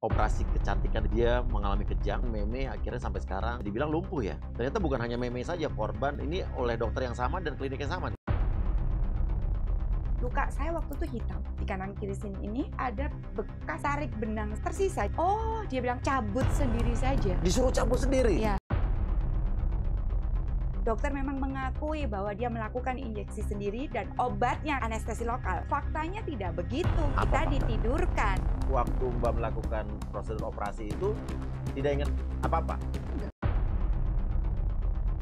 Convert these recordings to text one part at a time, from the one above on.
operasi kecantikan, dia mengalami kejang, meme, akhirnya sampai sekarang dibilang lumpuh ya. Ternyata bukan hanya meme saja, korban ini oleh dokter yang sama dan klinik yang sama. Luka saya waktu itu hitam. Di kanan kiri sini ini ada bekas tarik benang tersisa. Oh, dia bilang cabut sendiri saja. Disuruh cabut sendiri? Iya. Dokter memang mengakui bahwa dia melakukan injeksi sendiri dan obatnya anestesi lokal. Faktanya tidak begitu. Kita ditidurkan. Waktu Mbak melakukan prosedur operasi itu tidak ingat apa-apa?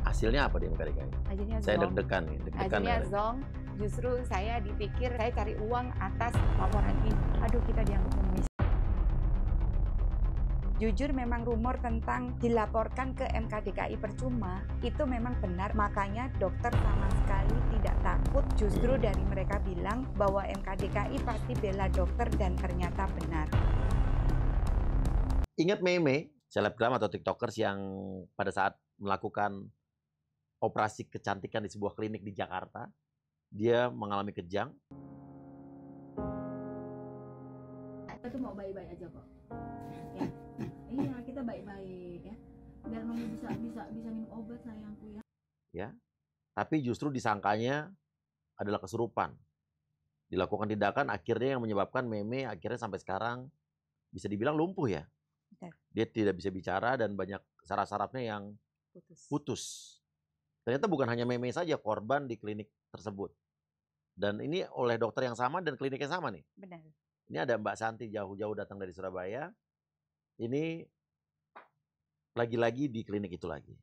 Hasilnya apa dia MKDKI? Hasilnya Saya zonk. deg-degan nih. Hasilnya zonk. Justru saya dipikir saya cari uang atas laporan ini. Aduh, kita dianggap pengemis. Jujur memang rumor tentang dilaporkan ke MKDKI percuma itu memang benar, makanya dokter sama sekali tidak takut. Justru dari mereka bilang bahwa MKDKI pasti bela dokter dan ternyata benar. Ingat meme selebgram atau tiktokers yang pada saat melakukan operasi kecantikan di sebuah klinik di Jakarta, dia mengalami kejang. Kita tuh mau baik-baik aja kok. Ya. Iya, kita baik-baik ya. Biar mami bisa minum obat sayangku ya. Ya. Tapi justru disangkanya adalah kesurupan. Dilakukan tindakan akhirnya yang menyebabkan meme akhirnya sampai sekarang bisa dibilang lumpuh ya. Betul. Dia tidak bisa bicara dan banyak saraf-sarafnya yang putus. Ternyata bukan hanya meme saja korban di klinik tersebut. Dan ini oleh dokter yang sama dan klinik yang sama nih. Benar. Ini ada Mbak Santi jauh-jauh datang dari Surabaya. Ini lagi-lagi di klinik itu lagi.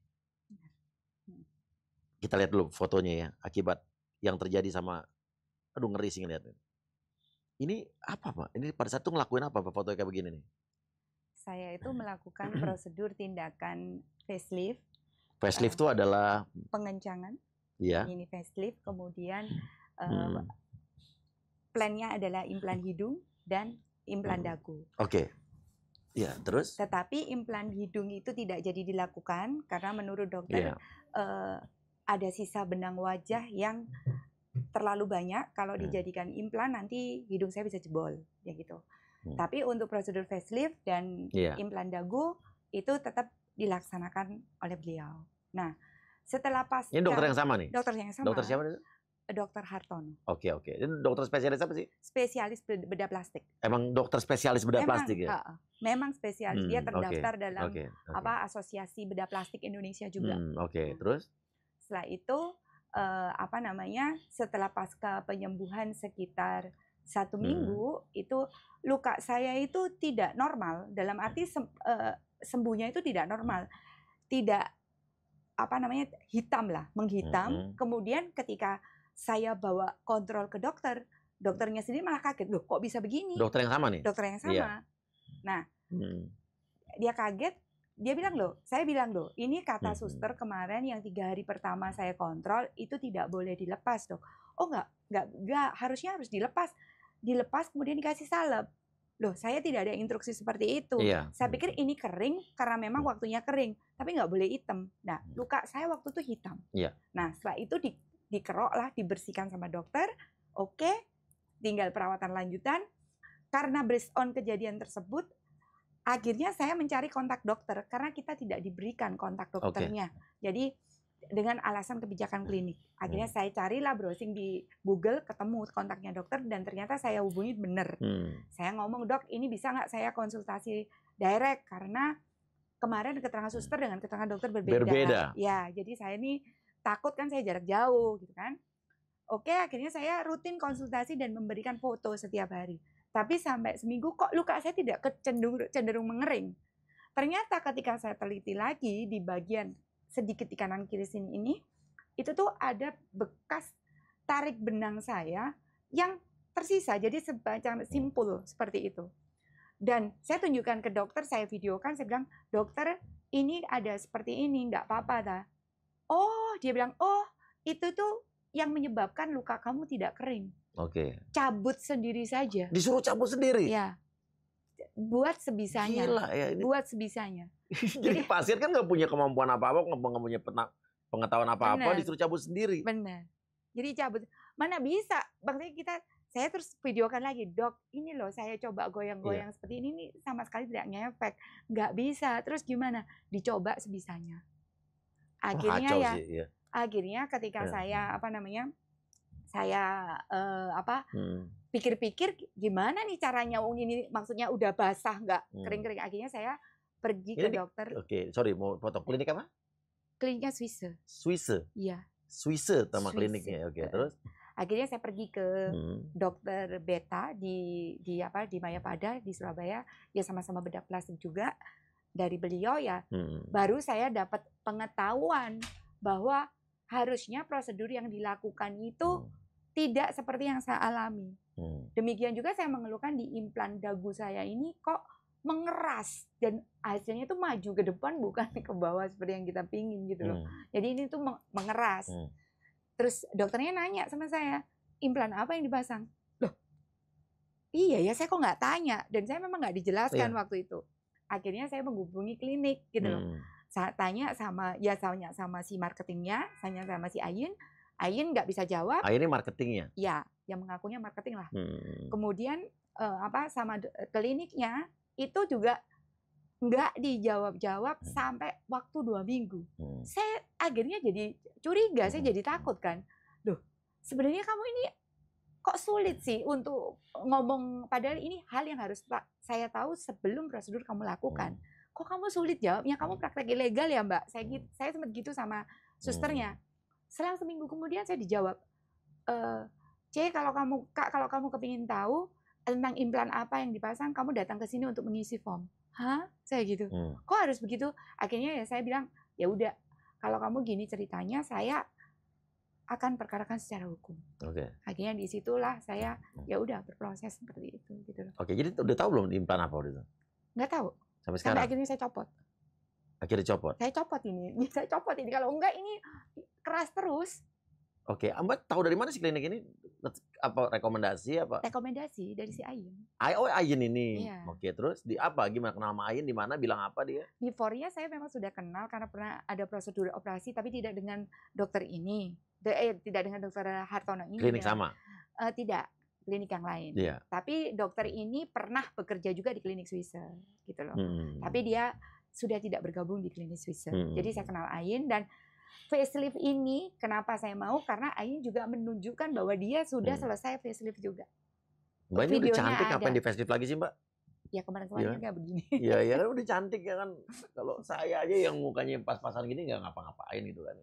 Kita lihat dulu fotonya ya, akibat yang terjadi sama, aduh ngeri sih ngeliatnya. Ini apa Pak? Ini pada saat itu ngelakuin apa Pak foto kayak begini nih? Saya itu melakukan prosedur tindakan facelift. Facelift itu adalah pengencangan. ya. Ini facelift, kemudian plannya adalah implan hidung dan implan dagu. Oke. Ya, terus? Tetapi implan hidung itu tidak jadi dilakukan karena menurut dokter ada sisa benang wajah yang terlalu banyak. Kalau dijadikan implan nanti hidung saya bisa jebol, ya gitu. Tapi untuk prosedur facelift dan implan dagu itu tetap dilaksanakan oleh beliau. Nah, setelah pasca... Ini dokter yang sama nih? Dokter yang sama. Dokter siapa itu? Dokter Hartono. Oke. Ini dokter spesialis apa sih? Spesialis bedah plastik. Emang dokter spesialis bedah plastik ya? Memang spesialis. Dia terdaftar dalam Asosiasi Bedah Plastik Indonesia juga. Terus? Setelah itu setelah pasca penyembuhan sekitar 1 minggu itu luka saya itu tidak normal, dalam arti sembuhnya itu tidak normal, tidak hitam lah, menghitam. Kemudian ketika saya bawa kontrol ke dokter, dokternya sendiri malah kaget, loh kok bisa begini? Dokter yang sama nih? Dokter yang sama. Iya. Nah, dia kaget, dia bilang saya bilang ini kata suster kemarin yang 3 hari pertama saya kontrol itu tidak boleh dilepas dok. Oh enggak, harusnya harus dilepas kemudian dikasih salep. Loh, saya tidak ada instruksi seperti itu. Iya. Saya pikir ini kering karena memang waktunya kering, tapi nggak boleh hitam. Nah, luka saya waktu itu hitam. Iya. Nah, setelah itu dikerok lah, dibersihkan sama dokter. Oke, tinggal perawatan lanjutan. Karena based on kejadian tersebut, akhirnya saya mencari kontak dokter karena kita tidak diberikan kontak dokternya. Jadi dengan alasan kebijakan klinik, akhirnya saya carilah browsing di Google, ketemu kontaknya dokter dan ternyata saya hubungi benar. Saya ngomong, dok, ini bisa nggak saya konsultasi direct karena kemarin keterangan suster dengan keterangan dokter berbeda. Ya, jadi saya ini takut kan saya jarak jauh gitu kan. Oke, akhirnya saya rutin konsultasi dan memberikan foto setiap hari. Tapi sampai seminggu kok luka saya tidak cenderung mengering. Ternyata ketika saya teliti lagi di bagian sedikit di kanan kiri sini ini, itu tuh ada bekas tarik benang saya yang tersisa. Jadi semacam simpul seperti itu. Dan saya tunjukkan ke dokter, saya videokan, saya bilang, dokter ini ada seperti ini, nggak apa-apa dah. Oh, dia bilang, oh itu tuh yang menyebabkan luka kamu tidak kering. Oke. Cabut sendiri saja. Disuruh cabut sendiri? Ya. Buat sebisanya. Gila ya ini. Buat sebisanya. Jadi pasien kan nggak punya kemampuan apa-apa, nggak punya pengetahuan apa-apa, disuruh cabut sendiri. Benar. Jadi cabut. Mana bisa? Maksudnya saya terus videokan lagi, "Dok, ini loh saya coba goyang-goyang seperti ini nih sama sekali tidak ngefek, nggak bisa." Terus gimana? Dicoba sebisanya. Akhirnya kacau ya, sih, ya. akhirnya ketika saya saya pikir-pikir gimana nih caranya, ini maksudnya udah basah nggak kering-kering. Akhirnya saya pergi ke dokter. Oke, sorry mau potong. Klinik apa? Kliniknya Swiss. Swiss. Iya. Swiss nama kliniknya. Oke, terus akhirnya saya pergi ke dokter Beta di Mayapada di Surabaya, ya sama-sama bedah plastik juga. Dari beliau ya baru saya dapat pengetahuan bahwa harusnya prosedur yang dilakukan itu tidak seperti yang saya alami. Demikian juga saya mengeluhkan di implan dagu saya ini kok mengeras dan hasilnya itu maju ke depan bukan ke bawah seperti yang kita pingin gitu loh. Jadi ini tuh mengeras. Terus dokternya nanya sama saya, implan apa yang dipasang? Loh, iya ya, saya kok nggak tanya, dan saya memang nggak dijelaskan waktu itu. Akhirnya saya menghubungi klinik gitu loh. Saya tanya sama si marketingnya, tanya sama si Ayin nggak bisa jawab. Ayin ini marketingnya? Ya, yang mengakunya marketing lah. Kemudian sama kliniknya itu juga nggak dijawab-jawab sampai waktu 2 minggu. Saya akhirnya jadi curiga, saya jadi takut kan. Loh, sebenarnya kamu ini kok sulit sih untuk ngomong, padahal ini hal yang harus saya tahu sebelum prosedur kamu lakukan. Kok kamu sulit jawabnya? Kamu praktek ilegal ya, Mbak? Saya sempat gitu sama susternya. Selang seminggu kemudian saya dijawab, kalau kamu kepingin tahu tentang implan apa yang dipasang, kamu datang ke sini untuk mengisi form. Hah? Saya gitu. Kok harus begitu? Akhirnya ya saya bilang, ya udah, kalau kamu gini ceritanya, saya akan perkarakan secara hukum. Oke. Akhirnya disitulah saya ya udah berproses seperti itu gitu loh. Oke, jadi udah tahu belum implan apa waktu itu? Nggak tahu. Sampai sekarang. Akhirnya saya copot. Akhirnya copot. Saya copot ini. Kalau enggak ini keras terus. Oke, Mbak tahu dari mana sih klinik ini? Apa rekomendasi apa? Rekomendasi dari si Ayin. Ayin ini. Iya. Oke, terus di apa? Gimana kenal sama Ayin? Di mana? Bilang apa dia? Before-nya saya memang sudah kenal karena pernah ada prosedur operasi, tapi tidak dengan dokter ini. Tidak dengan dokter Hartono ini. Klinik sama? Tidak, klinik yang lain. Iya. Tapi dokter ini pernah bekerja juga di klinik Swiss gitu loh. Tapi dia sudah tidak bergabung di klinik Swiss. Jadi saya kenal Ayin, dan facelift ini kenapa saya mau, karena Ayin juga menunjukkan bahwa dia sudah selesai facelift juga. Mbak ini udah cantik, ngapain di facelift lagi sih, Mbak? Ya kemarin-kemarin kayak begini. Iya, ya kan udah cantik ya kan. Kalau saya aja yang mukanya pas-pasan gini nggak ngapa-ngapain gitu kan.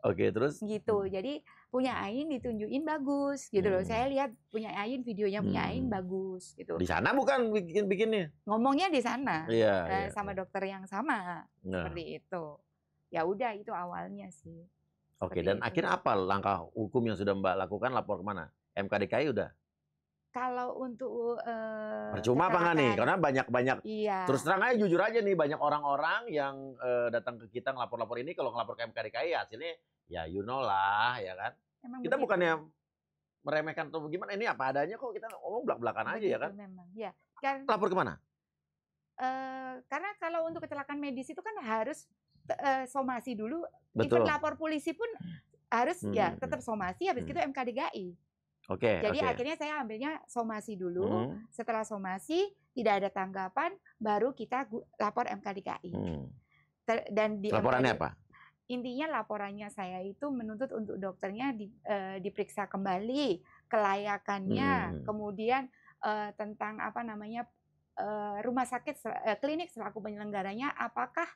Oke, terus? Gitu, jadi punya Ayin ditunjukin bagus gitu loh. Saya lihat punya Ayin, videonya punya Ayin bagus gitu. Di sana bukan bikinnya? Ngomongnya di sana. Iya. Sama dokter yang sama. Seperti itu. Ya udah, itu awalnya sih. Oke, dan akhirnya apa langkah hukum yang sudah Mbak lakukan? Lapor kemana? MK DKI udah? Kalau untuk percuma apa nggak nih? Karena banyak iya. Terus terang aja, jujur aja nih, banyak orang-orang yang datang ke kita ngelapor-lapor ini, kalau ngelapor ke MK DKI hasilnya ya you know lah, ya kan? Emang kita begitu. Bukannya meremehkan atau gimana, ini apa adanya kok, kita ngomong belak-belakan aja ya kan? Memang, ya. Kan, lapor kemana? Karena kalau untuk kecelakaan medis itu kan harus somasi dulu. Betul. Even lapor polisi pun harus ya tetap somasi, habis itu MK DKI. Oke. Jadi akhirnya saya ambilnya somasi dulu. Setelah somasi tidak ada tanggapan, baru kita lapor MK DKI. Dan di laporannya apa? Intinya laporannya saya itu menuntut untuk dokternya diperiksa kembali kelayakannya, kemudian tentang rumah sakit klinik selaku penyelenggaranya apakah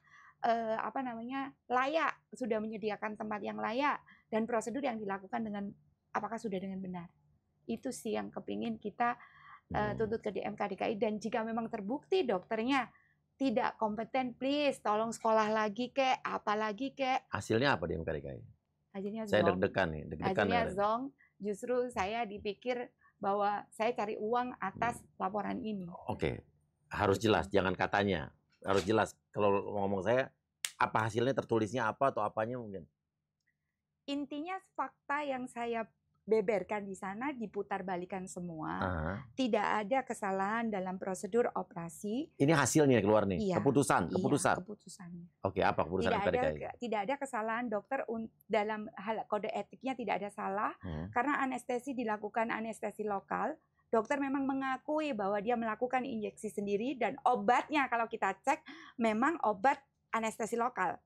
layak, sudah menyediakan tempat yang layak, dan prosedur yang dilakukan apakah sudah dengan benar. Itu sih yang kepingin kita tuntut ke MK DKI. Dan jika memang terbukti dokternya tidak kompeten, please tolong sekolah lagi kek, apalagi kek. Hasilnya apa di MK DKI? Hasilnya saya deg-degan nih. Hasilnya zong. Justru saya dipikir bahwa saya cari uang atas laporan ini. Oke, harus jelas, jangan katanya. Harus jelas. Kalau ngomong saya, apa hasilnya, tertulisnya apa atau apanya mungkin? Intinya fakta yang saya beberkan di sana, diputar balikan semua. Tidak ada kesalahan dalam prosedur operasi. Ini hasilnya keluar nih, Iya, keputusannya. keputusannya. Oke, apa keputusan MKDKI? Tidak ada kesalahan dokter dalam hal kode etiknya, tidak ada salah. Karena anestesi dilakukan anestesi lokal. Dokter memang mengakui bahwa dia melakukan injeksi sendiri dan obatnya kalau kita cek memang obat anestesi lokal.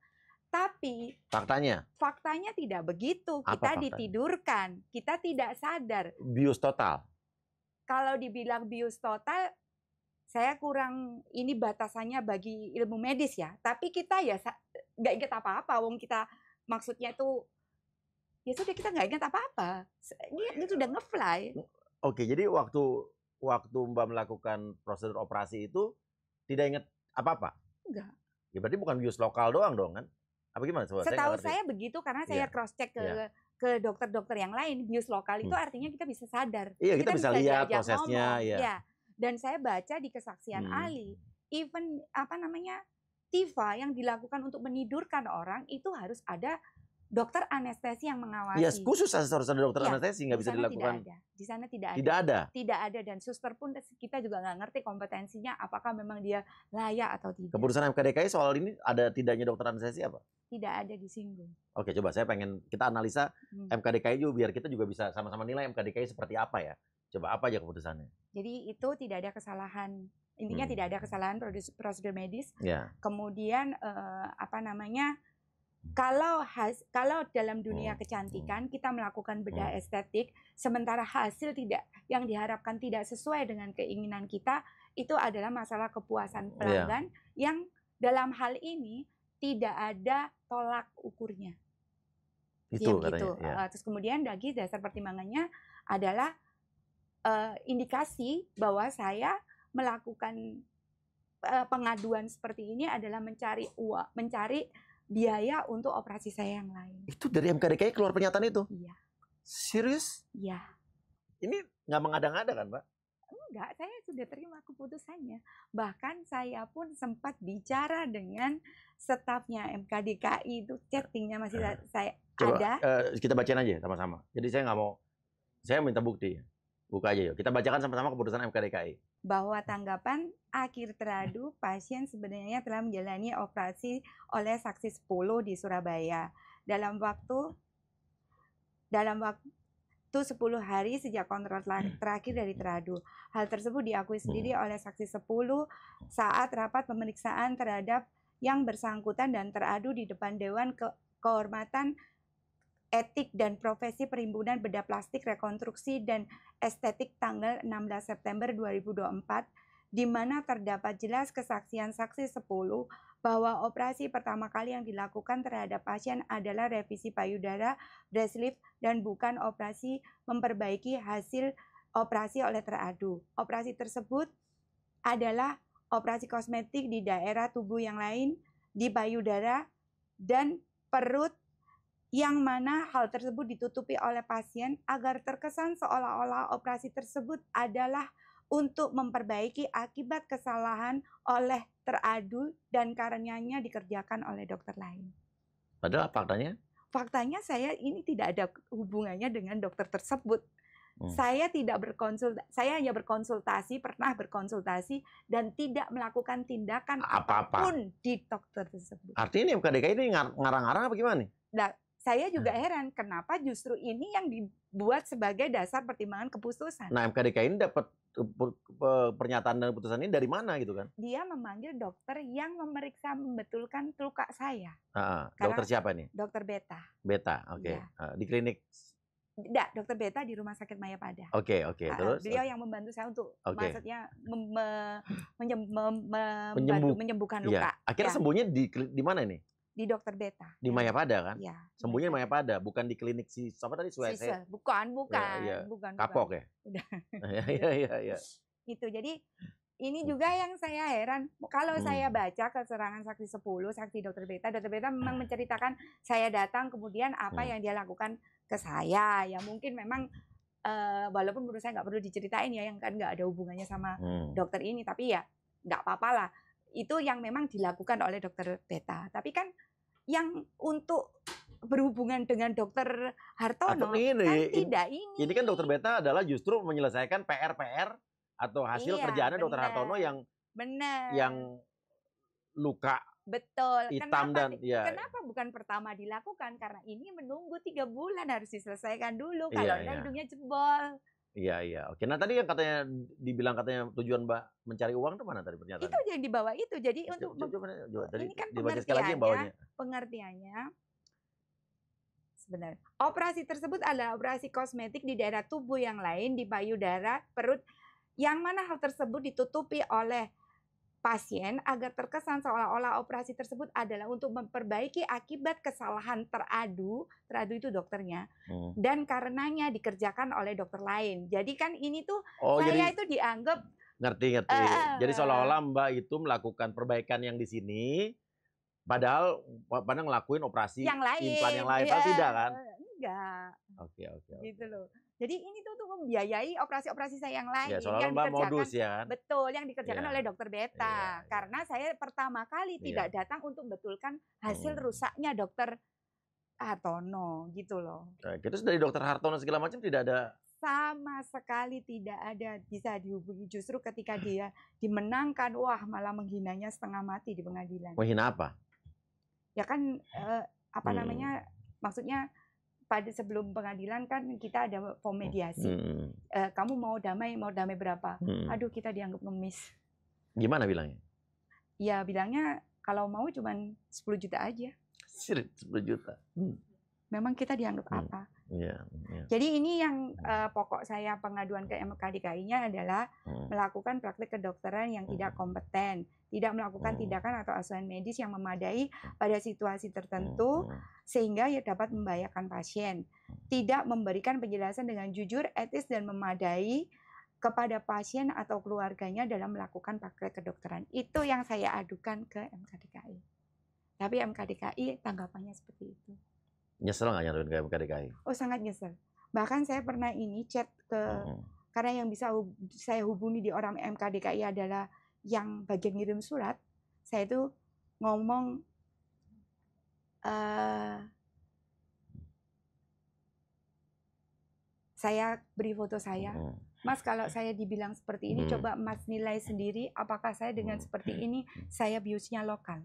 Tapi faktanya tidak begitu. Kita ditidurkan, kita tidak sadar. Bius total. Kalau dibilang bius total, saya kurang ini batasannya bagi ilmu medis ya. Tapi kita ya nggak ingat apa-apa. Wong kita maksudnya itu ya sudah kita nggak ingat apa-apa. Ini sudah ngefly. Oke, jadi waktu Mbak melakukan prosedur operasi itu tidak ingat apa-apa? Enggak. Ya berarti bukan bius lokal doang dong kan? Apa gimana? Setahu saya begitu karena saya cross check ke dokter-dokter yang lain. Bius lokal itu artinya kita bisa sadar. Iya, kita bisa lihat prosesnya. Ya. Dan saya baca di kesaksian ahli, even TIFA yang dilakukan untuk menidurkan orang itu harus ada dokter anestesi yang mengawasi. Iya, khusus harus ada dokter anestesi, nggak bisa dilakukan. Di sana tidak ada. Tidak ada. Tidak ada, dan suster pun kita juga nggak ngerti kompetensinya apakah memang dia layak atau tidak. Keputusan MKDKI soal ini ada tidaknya dokter anestesi apa? Tidak ada disinggung. Oke, coba saya pengen kita analisa MKDKI juga biar kita juga bisa sama-sama nilai MKDKI seperti apa ya. Coba apa aja keputusannya? Jadi itu tidak ada kesalahan. Intinya tidak ada kesalahan prosedur medis. Ya. Kemudian kalau dalam dunia kecantikan kita melakukan bedah estetik, sementara hasil yang diharapkan tidak sesuai dengan keinginan kita, itu adalah masalah kepuasan pelanggan yang dalam hal ini tidak ada tolak ukurnya. Itu katanya. Gitu. Terus kemudian dasar pertimbangannya adalah indikasi bahwa saya melakukan pengaduan seperti ini adalah mencari biaya untuk operasi saya yang lain. Itu dari MKDKI keluar pernyataan itu? Iya. Serius? Iya. Ini nggak mengada-ngada kan, Mbak? Enggak, saya sudah terima keputusannya. Bahkan saya pun sempat bicara dengan stafnya MKDKI, itu chattingnya masih saya coba, ada. Kita bacain aja sama-sama. Jadi saya nggak mau, saya minta bukti. Buka aja yuk. Kita bacakan sama-sama keputusan MKDKI. Bahwa tanggapan akhir teradu pasien sebenarnya telah menjalani operasi oleh saksi 10 di Surabaya dalam waktu 10 hari sejak kontrol terakhir dari teradu. Hal tersebut diakui sendiri oleh saksi 10 saat rapat pemeriksaan terhadap yang bersangkutan dan teradu di depan Dewan Kehormatan Etik dan Profesi Perhimpunan Bedah Plastik Rekonstruksi dan Estetik tanggal 16 September 2024, di mana terdapat jelas kesaksian saksi 10 bahwa operasi pertama kali yang dilakukan terhadap pasien adalah revisi payudara, breast lift, dan bukan operasi memperbaiki hasil operasi oleh teradu. Operasi tersebut adalah operasi kosmetik di daerah tubuh yang lain, di payudara, dan perut, yang mana hal tersebut ditutupi oleh pasien agar terkesan seolah-olah operasi tersebut adalah untuk memperbaiki akibat kesalahan oleh teradu dan karenanya dikerjakan oleh dokter lain. Padahal faktanya? Faktanya saya ini tidak ada hubungannya dengan dokter tersebut. Saya saya hanya pernah berkonsultasi dan tidak melakukan tindakan apapun di dokter tersebut. Artinya MKDKI ini ngarang-ngarang apa gimana nih? Nah, saya juga heran kenapa justru ini yang dibuat sebagai dasar pertimbangan keputusan. Nah, MKDKI ini dapat pernyataan dan keputusan ini dari mana gitu kan? Dia memanggil dokter yang memeriksa membetulkan luka saya. Dokter siapa nih? Dokter Beta. Beta, oke. Ya. Di klinik? Tidak, dokter Beta di Rumah Sakit Mayapada. Oke. Terus? Beliau yang membantu saya untuk maksudnya menyembuhkan luka. Ya. Akhirnya sembuhnya di mana ini? Di dokter Beta. Di Mayapada kan? Ya. Sembuhnya di Mayapada, bukan di klinik siapa tadi? Suese. Bukan. Ya. Bukan. Kapok ya? Udah. Iya. Itu. Jadi ini juga yang saya heran. Kalau saya baca keterangan saksi 10, saksi dokter Beta memang menceritakan saya datang kemudian apa yang dia lakukan ke saya. Ya mungkin memang walaupun menurut saya nggak perlu diceritain ya, yang kan nggak ada hubungannya sama dokter ini, tapi ya nggak apa-apa lah. Itu yang memang dilakukan oleh dokter Beta. Tapi kan yang untuk berhubungan dengan dokter Hartono Atau ini, kan tidak ini. Ini kan dokter Beta adalah justru menyelesaikan PR-PR atau hasil Iya, kerjaannya dokter benar. Hartono Benar. yang luka Betul. hitam dan ya. Kenapa bukan pertama dilakukan? Karena ini menunggu 3 bulan harus diselesaikan dulu. Iya, Kalau iya. enggak hidungnya jebol. Iya. Oke. Nah tadi yang katanya dibilang katanya tujuan Mbak mencari uang itu mana tadi pernyataan? Itu yang dibawa itu. Jadi untuk Coba tadi ini kan dibaca sekali lagi yang bawahnya. pengertiannya sebenarnya. Operasi tersebut adalah operasi kosmetik di daerah tubuh yang lain, di payudara, perut, yang mana hal tersebut ditutupi oleh pasien agar terkesan seolah-olah operasi tersebut adalah untuk memperbaiki akibat kesalahan teradu itu dokternya, dan karenanya dikerjakan oleh dokter lain. Jadi kan ini tuh saya itu dianggap ngerti. Jadi seolah-olah Mbak itu melakukan perbaikan yang di sini, padahal ngelakuin operasi yang lain, implan yang lain, padahal tidak kan? Enggak. Oke. Gitu loh. Jadi ini tuh membiayai operasi-operasi saya yang lain. Ya, soalnya Mbak modus ya kan? Betul, yang dikerjakan oleh dokter Beta. Karena saya pertama kali tidak datang untuk membetulkan hasil rusaknya dokter Hartono gitu loh. Terus dari dokter Hartono segala macam tidak ada? Sama sekali tidak ada bisa dihubungi. Justru ketika dia dimenangkan, wah malah menghinanya setengah mati di pengadilan. Menghina apa? Ya kan namanya, maksudnya pada sebelum pengadilan kan kita ada form mediasi. Kamu mau damai berapa? Aduh, kita dianggap ngemis. Gimana bilangnya? Ya bilangnya kalau mau cuman 10 juta aja. 10 juta. Memang kita dianggap apa? Yeah. Jadi ini yang pokok saya pengaduan ke MKDKI-nya adalah melakukan praktik kedokteran yang tidak kompeten, tidak melakukan tindakan atau asuhan medis yang memadai pada situasi tertentu sehingga dapat membahayakan pasien, tidak memberikan penjelasan dengan jujur, etis dan memadai kepada pasien atau keluarganya dalam melakukan praktik kedokteran. Itu yang saya adukan ke MKDKI. Tapi MKDKI tanggapannya seperti itu. Nyesel nggak nyatuin ke MKDKI? Oh, sangat nyesel. Bahkan saya pernah chat ke, karena yang bisa saya hubungi di orang MKDKI adalah yang bagian ngirim surat. Saya itu ngomong, saya beri foto saya. Mas, kalau saya dibilang seperti ini, coba Mas nilai sendiri apakah saya dengan seperti ini, saya biusnya lokal.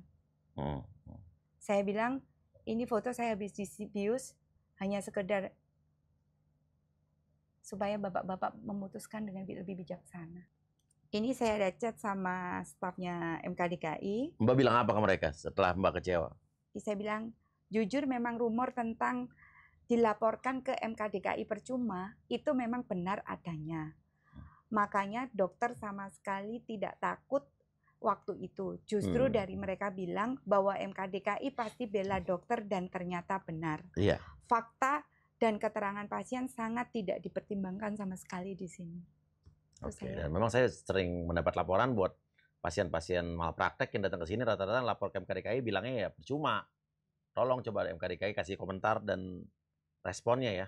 Saya bilang, ini foto saya habis dibius hanya sekedar supaya bapak-bapak memutuskan dengan lebih bijaksana. Ini saya ada chat sama stafnya MKDKI. Mbak bilang apa ke mereka setelah Mbak kecewa? Saya bilang, jujur memang rumor tentang dilaporkan ke MKDKI percuma, itu memang benar adanya. Makanya dokter sama sekali tidak takut waktu itu. Justru dari mereka bilang bahwa MKDKI pasti bela dokter dan ternyata benar. Iya. Fakta dan keterangan pasien sangat tidak dipertimbangkan sama sekali di sini. Oke. Dan memang saya sering mendapat laporan buat pasien-pasien malpraktek yang datang ke sini rata-rata lapor ke MKDKI bilangnya ya percuma. Tolong coba MKDKI kasih komentar dan responnya ya.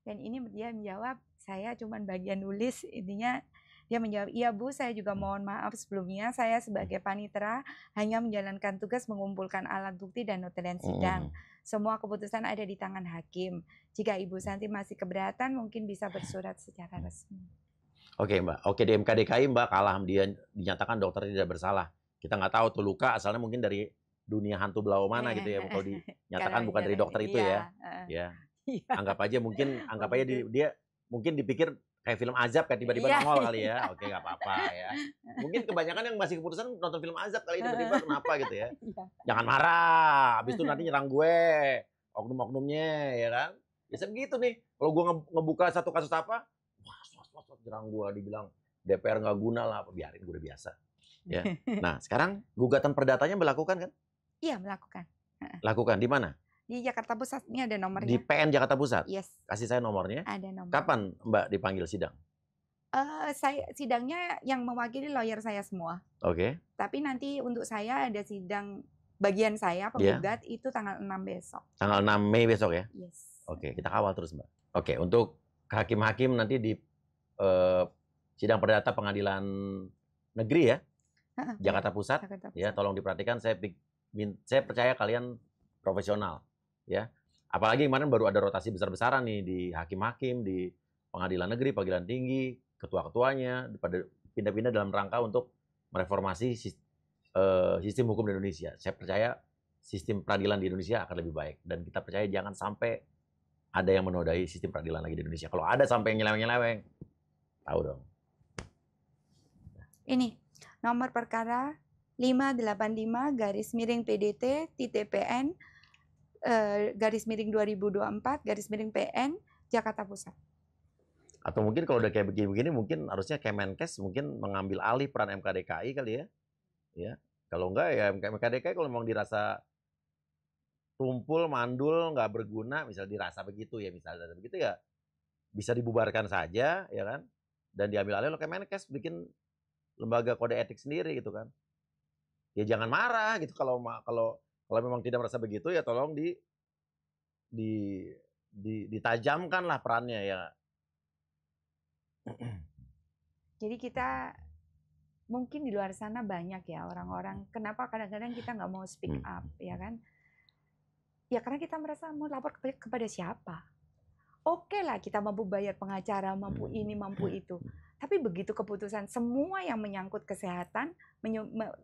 Dan ini dia menjawab, saya cuma bagian nulis, intinya dia menjawab, iya Bu, saya juga mohon maaf sebelumnya, saya sebagai panitera hanya menjalankan tugas mengumpulkan alat bukti dan notarian sidang. Semua keputusan ada di tangan hakim. Jika Ibu Santi masih keberatan, mungkin bisa bersurat secara resmi. Oke Mbak, oke di MKDKI Mbak kalah, dia dinyatakan dokter tidak bersalah. Kita nggak tahu tuh luka asalnya mungkin dari dunia hantu belau mana gitu ya, kalau dinyatakan bukan dari dokter itu ya. Anggap aja dia mungkin dipikir kayak film azab kayak tiba-tiba nongol kali ya. Oke, nggak apa-apa ya. Mungkin kebanyakan yang masih keputusan nonton film azab kali tiba-tiba kenapa gitu ya. Jangan marah, habis itu nanti nyerang gue, oknum-oknumnya ya kan. Biasa begitu nih. Kalau gue ngebuka satu kasus apa, wah, nyerang gue, dibilang DPR nggak guna lah, biarin gue udah biasa. Ya. Nah, sekarang gugatan perdatanya melakukan kan? Iya, melakukan. Lakukan di mana? Di Jakarta Pusat, ini ada nomornya. Di PN Jakarta Pusat? Yes. Kasih saya nomornya. Ada nomor. Kapan Mbak dipanggil sidang? Sidangnya yang mewakili lawyer saya semua. Oke. Tapi nanti untuk saya ada sidang bagian saya, penggugat, itu tanggal 6 besok. Tanggal 6 Mei besok ya? Yes. Oke, kita kawal terus Mbak. Oke, untuk hakim-hakim nanti di sidang perdata pengadilan negeri ya, Jakarta Pusat. Ya, tolong diperhatikan, saya percaya kalian profesional, ya. Apalagi kemarin baru ada rotasi besar-besaran nih di hakim-hakim, di pengadilan negeri, pengadilan tinggi, ketua-ketuanya pada pindah-pindah dalam rangka untuk mereformasi sistem hukum di Indonesia. Saya percaya sistem peradilan di Indonesia akan lebih baik, dan kita percaya jangan sampai ada yang menodai sistem peradilan lagi di Indonesia. Kalau ada sampai yang nyeleweng-nyeleweng, tahu dong. Ini nomor perkara 585/PDT/PN /2024/PN Jakarta Pusat. Atau mungkin kalau udah kayak begini-begini, mungkin harusnya Kemenkes mungkin mengambil alih peran MKDKI kali ya. Ya, kalau enggak ya MKDKI kalau memang dirasa tumpul, mandul, nggak berguna, misal dirasa begitu ya, misalnya begitu ya, bisa dibubarkan saja, ya kan? Dan diambil alih oleh Kemenkes, bikin lembaga kode etik sendiri gitu kan. Ya jangan marah gitu kalau memang tidak merasa begitu, ya tolong ditajamkan lah perannya ya. Jadi kita mungkin di luar sana banyak ya orang-orang, kenapa kadang-kadang kita nggak mau speak up, ya kan? Ya karena kita merasa mau lapor kepada siapa. Oke lah kita mampu bayar pengacara, mampu ini, mampu itu. Tapi begitu keputusan semua yang menyangkut kesehatan,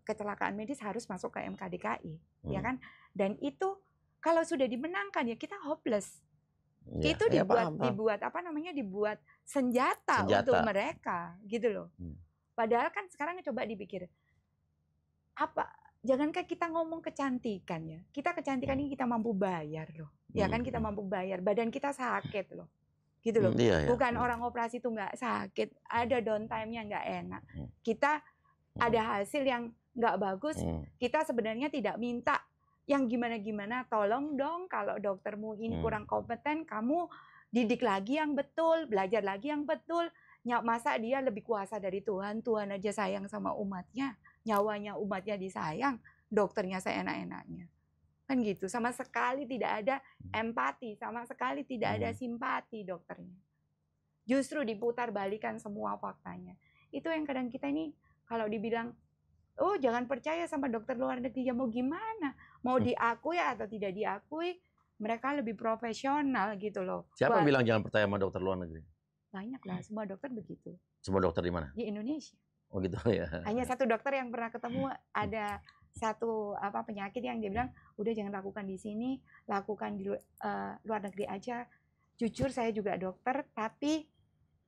kecelakaan medis harus masuk ke MKDKI, ya kan? Dan itu kalau sudah dimenangkan ya kita hopeless. Ya, itu dibuat apa namanya, dibuat senjata untuk mereka, gitu loh. Padahal kan sekarang coba dipikir, apa? Jangankah kita ngomong kecantikan ya, kita kecantikan ini kita mampu bayar loh, ya kan, kita mampu bayar, badan kita sakit loh, gitu loh. Bukan orang operasi itu nggak sakit, ada downtime-nya nggak enak, kita ada hasil yang nggak bagus, kita sebenarnya tidak minta yang gimana-gimana, tolong dong kalau doktermu ini kurang kompeten, kamu didik lagi yang betul, belajar lagi yang betul. Masa dia lebih kuasa dari Tuhan? Tuhan aja sayang sama umatnya, nyawanya umatnya disayang, dokternya seenak-enaknya. Kan gitu, sama sekali tidak ada empati, sama sekali tidak ada simpati dokternya. Justru diputar balikan semua faktanya. Itu yang kadang kita ini kalau dibilang, oh jangan percaya sama dokter luar negeri, ya mau gimana? Mau diakui atau tidak diakui, mereka lebih profesional gitu loh. Siapa bilang jangan percaya sama dokter luar negeri? Banyak lah, semua dokter begitu. Semua dokter di mana? Di Indonesia. Oh gitu ya. Hanya satu dokter yang pernah ketemu, ada satu penyakit yang dia bilang, udah jangan lakukan di sini, lakukan di luar negeri aja. Jujur saya juga dokter, tapi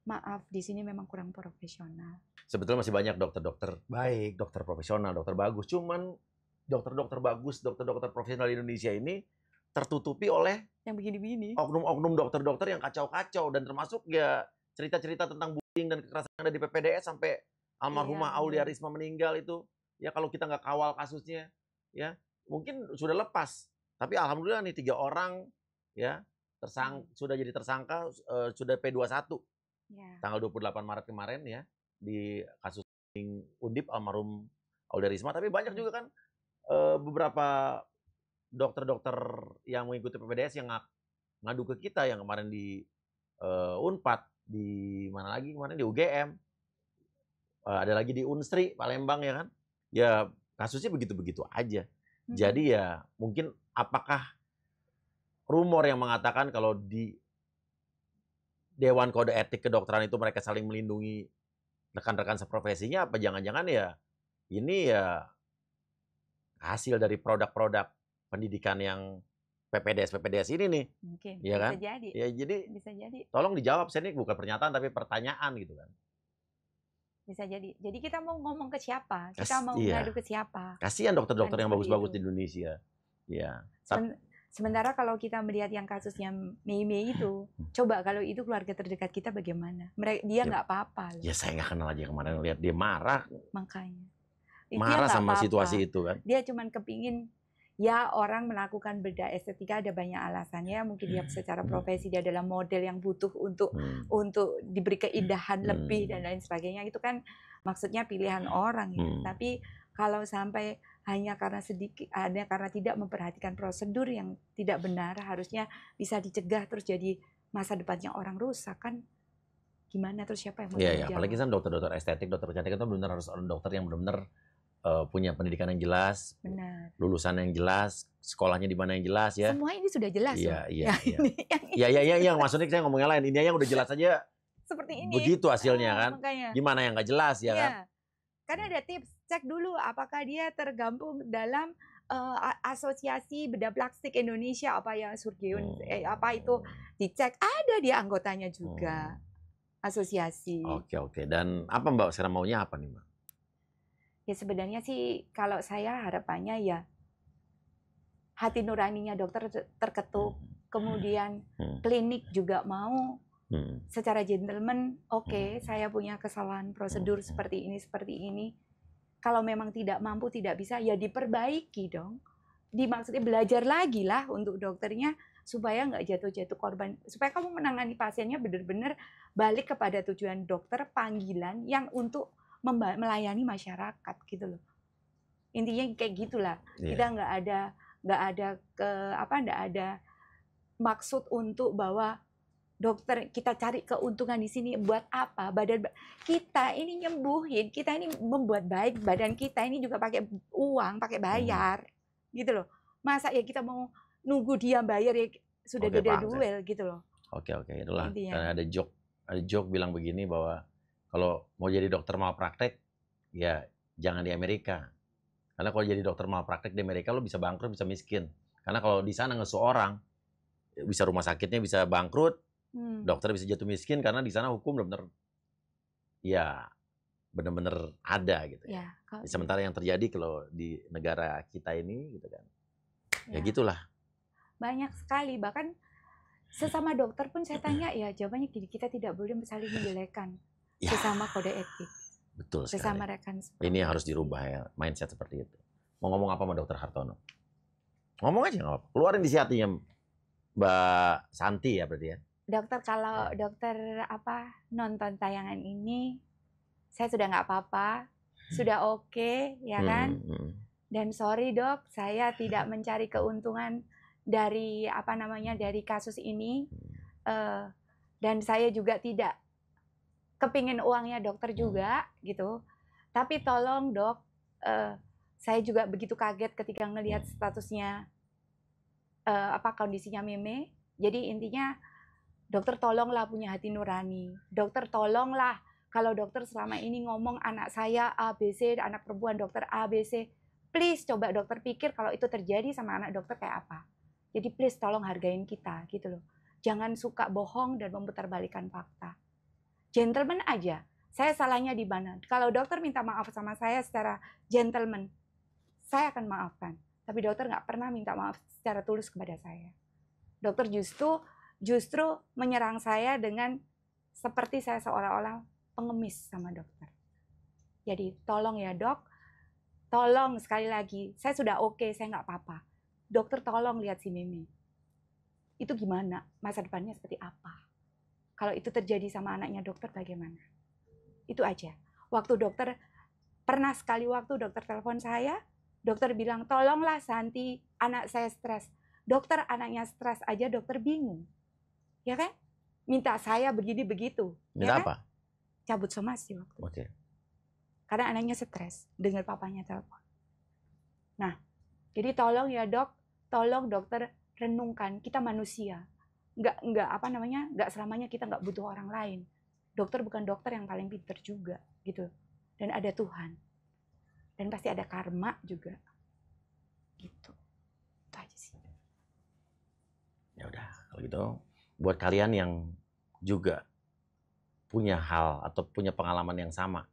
maaf di sini memang kurang profesional. Sebetulnya masih banyak dokter-dokter baik, dokter profesional, dokter bagus. Cuman dokter-dokter bagus, dokter-dokter profesional di Indonesia ini tertutupi oleh yang begini-begini, oknum-oknum dokter-dokter yang kacau-kacau, dan termasuk ya cerita-cerita tentang bullying dan kekerasan yang ada di PPDS sampai almarhumah Aulia Risma meninggal itu. Ya kalau kita nggak kawal kasusnya, ya mungkin sudah lepas. Tapi alhamdulillah nih 3 orang ya sudah jadi tersangka, sudah P21 tanggal 28 Maret kemarin ya di kasus Undip almarhum Aulia Risma. Tapi banyak juga kan beberapa dokter-dokter yang mengikuti PPDS yang ngadu ke kita, yang kemarin di Unpad, di mana lagi kemarin di UGM, ada lagi di Unsri Palembang ya kan. Ya kasusnya begitu-begitu aja. Jadi ya mungkin apakah rumor yang mengatakan kalau di Dewan Kode Etik Kedokteran itu mereka saling melindungi rekan-rekan seprofesinya, apa jangan-jangan ya ini ya hasil dari produk-produk pendidikan yang PPDS ini nih. Mungkin, ya kan? bisa jadi. Ya jadi bisa jadi. Tolong dijawab, saya ini bukan pernyataan tapi pertanyaan gitu kan. Bisa jadi. Jadi kita mau ngomong ke siapa? Kita mau ngadu ke siapa? Kasihan dokter-dokter yang bagus-bagus di Indonesia. Ya. Sementara kalau kita melihat yang kasusnya Mei itu, coba kalau itu keluarga terdekat kita bagaimana? Dia nggak apa-apa. Ya saya nggak kenal aja kemarin lihat dia marah. Makanya. Marah sama situasi itu kan. Dia cuman kepingin, ya orang melakukan bedah estetika ada banyak alasannya. Mungkin dia secara profesi dia adalah model yang butuh untuk diberi keindahan lebih dan lain sebagainya. Itu kan maksudnya pilihan orang ya. Tapi kalau sampai hanya karena tidak memperhatikan prosedur yang tidak benar, harusnya bisa dicegah, terus jadi masa depannya orang rusak kan. Gimana terus siapa yang mau jawab? Apalagi kan dokter-dokter estetik, dokter kecantikan itu benar harus orang dokter yang benar-benar punya pendidikan yang jelas, Benar. lulusan yang jelas, sekolahnya di mana yang jelas ya. Semua ini sudah jelas Iya, loh. iya, Ya, iya. ini, yang ini Iya, maksudnya saya ngomongnya lain. Ini yang udah jelas aja seperti ini. begitu hasilnya kan. Makanya. Gimana yang nggak jelas ya kan? Iya. Karena ada tips, cek dulu apakah dia tergabung dalam asosiasi bedah plastik Indonesia, apa yang Surgeon, apa itu dicek, ada dia anggotanya juga. Asosiasi. Oke. Dan apa Mbak sekarang maunya apa nih Mbak? Ya sebenarnya sih kalau saya harapannya ya hati nuraninya dokter terketuk, kemudian klinik juga mau secara gentleman, oke, saya punya kesalahan prosedur seperti ini. Kalau memang tidak mampu, tidak bisa, ya diperbaiki dong. Maksudnya belajar lagi lah untuk dokternya supaya nggak jatuh korban, supaya kamu menangani pasiennya benar-benar balik kepada tujuan dokter panggilan yang untuk melayani masyarakat gitu loh. Intinya kayak gitulah. Kita nggak ada maksud untuk bahwa dokter kita cari keuntungan di sini buat apa? Badan kita ini nyembuhin, kita ini membuat baik badan kita ini juga pakai uang, pakai bayar, gitu loh. Masa ya kita mau nunggu dia bayar ya sudah beda duel gitu loh. Oke, itulah. Karena ada joke bilang begini bahwa kalau mau jadi dokter malpraktek, ya jangan di Amerika. Karena kalau jadi dokter malpraktek di Amerika lo bisa bangkrut, bisa miskin. Karena kalau di sana ngesu orang, bisa rumah sakitnya bisa bangkrut, dokter bisa jatuh miskin karena di sana hukum benar-benar ada gitu ya. Sementara yang terjadi kalau di negara kita ini gitu kan. Ya gitulah. Banyak sekali, bahkan sesama dokter pun saya tanya ya jawabannya gini, kita tidak boleh saling menjelekan sesama kode etik. Betul sekali. Sesama rekan. Ini harus dirubah ya, mindset seperti itu. Mau ngomong apa sama Dokter Hartono? Ngomong aja nggak apa-apa. Keluarin isi hatinya Mbak Santi ya berarti ya. Dokter, kalau dokter nonton tayangan ini, saya sudah nggak apa-apa, sudah oke, ya kan? Dan sorry dok, saya tidak mencari keuntungan dari dari kasus ini, dan saya juga tidak kepingin uangnya dokter juga gitu. Tapi tolong dok, saya juga begitu kaget ketika ngelihat statusnya kondisinya Meme. Jadi intinya dokter tolonglah punya hati nurani. Dokter tolonglah, kalau dokter selama ini ngomong anak saya ABC, anak perempuan dokter ABC, please coba dokter pikir kalau itu terjadi sama anak dokter kayak apa. Jadi please tolong hargain kita gitu loh. Jangan suka bohong dan memutarbalikkan fakta. Gentleman aja. Saya salahnya di mana? Kalau dokter minta maaf sama saya secara gentleman, saya akan maafkan. Tapi dokter nggak pernah minta maaf secara tulus kepada saya. Dokter justru menyerang saya dengan seperti saya seolah-olah pengemis sama dokter. Jadi tolong ya dok, tolong sekali lagi, saya sudah oke, saya nggak apa-apa. Dokter tolong lihat si Mimi. Itu gimana? Masa depannya seperti apa? Kalau itu terjadi sama anaknya dokter bagaimana? Itu aja. Pernah sekali waktu dokter telepon saya, dokter bilang, tolonglah Santi, anak saya stres. Dokter anaknya stres aja dokter bingung. Ya kan? Minta saya begini begitu. Minta ya apa? Kan? Cabut somasi waktu. Oke. Karena anaknya stres dengar papanya telepon. Nah, jadi tolong ya dok, tolong dokter renungkan, kita manusia. Nggak selamanya kita nggak butuh orang lain. Dokter bukan dokter yang paling pintar juga gitu. Dan ada Tuhan. Dan pasti ada karma juga. Gitu. Itu aja sih. Ya udah, kalau gitu buat kalian yang juga punya hal atau punya pengalaman yang sama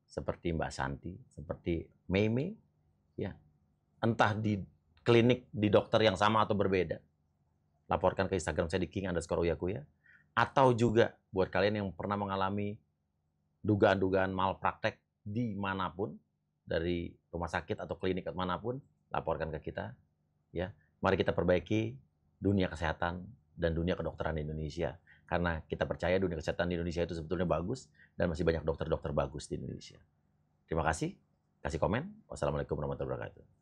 seperti Mbak Santi, seperti Meme, ya. Entah di klinik di dokter yang sama atau berbeda. Laporkan ke Instagram saya di king_uyakuya. Atau juga buat kalian yang pernah mengalami dugaan-dugaan malpraktek dimanapun, dari rumah sakit atau klinik manapun, laporkan ke kita. Ya, mari kita perbaiki dunia kesehatan dan dunia kedokteran di Indonesia. Karena kita percaya dunia kesehatan di Indonesia itu sebetulnya bagus dan masih banyak dokter-dokter bagus di Indonesia. Terima kasih. Kasih komen. Wassalamualaikum warahmatullahi wabarakatuh.